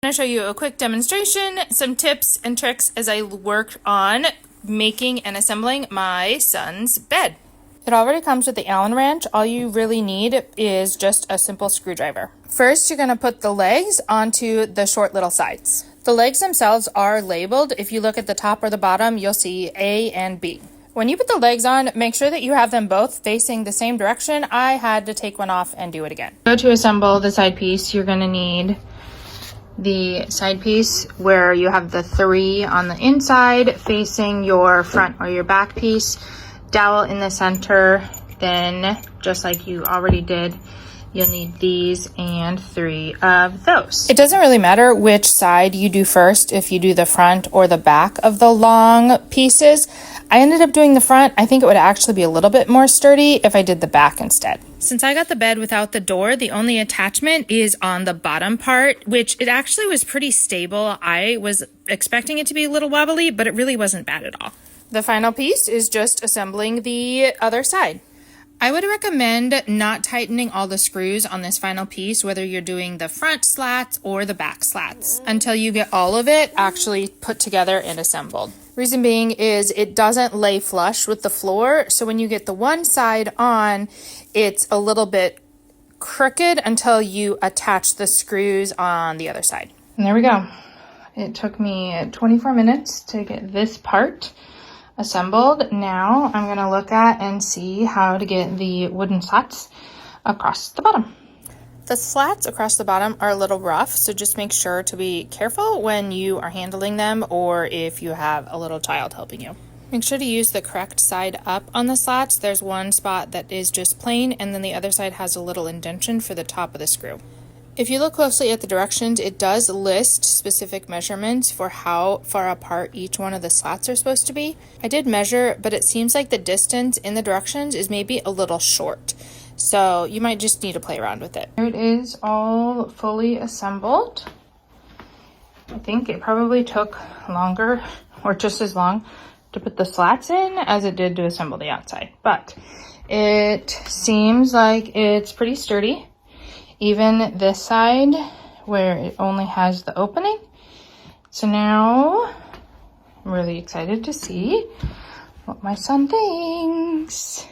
I'm going to show you a quick demonstration, some tips and tricks as I work on making and assembling my son's bed. It already comes with the Allen wrench. All you really need is just a simple screwdriver. First, you're going to put the legs onto the short little sides. The legs themselves are labeled. If you look at the top or the bottom, you'll see A and B. When you put the legs on, make sure that you have them both facing the same direction. I had to take one off and do it again. To assemble the side piece, you're going to need the side piece where you have the 3 on the inside facing your front or your back piece, dowel in the center, then just like you already did, you'll need these and 3 of those. It doesn't really matter which side you do first, if you do the front or the back of the long pieces. I ended up doing the front. I think it would actually be a little bit more sturdy if I did the back instead. Since I got the bed without the door, the only attachment is on the bottom part, which it actually was pretty stable. I was expecting it to be a little wobbly, but it really wasn't bad at all. The final piece is just assembling the other side. I would recommend not tightening all the screws on this final piece, whether you're doing the front slats or the back slats, until you get all of it actually put together and assembled. Reason being is it doesn't lay flush with the floor, so when you get the one side on, it's a little bit crooked until you attach the screws on the other side. And there we go. It took me 24 minutes to get this part assembled. Now I'm going to look at and see how to get the wooden slats across the bottom. The slats across the bottom are a little rough, so just make sure to be careful when you are handling them or if you have a little child helping you. Make sure to use the correct side up on the slats. There's one spot that is just plain and then the other side has a little indentation for the top of the screw. If you look closely at the directions, it does list specific measurements for how far apart each one of the slats are supposed to be. I did measure, but it seems like the distance in the directions is maybe a little short. So you might just need to play around with it. Here it is all fully assembled. I think it probably took longer or just as long to put the slats in as it did to assemble the outside. But it seems like it's pretty sturdy. Even this side where it only has the opening. So now I'm really excited to see what my son thinks.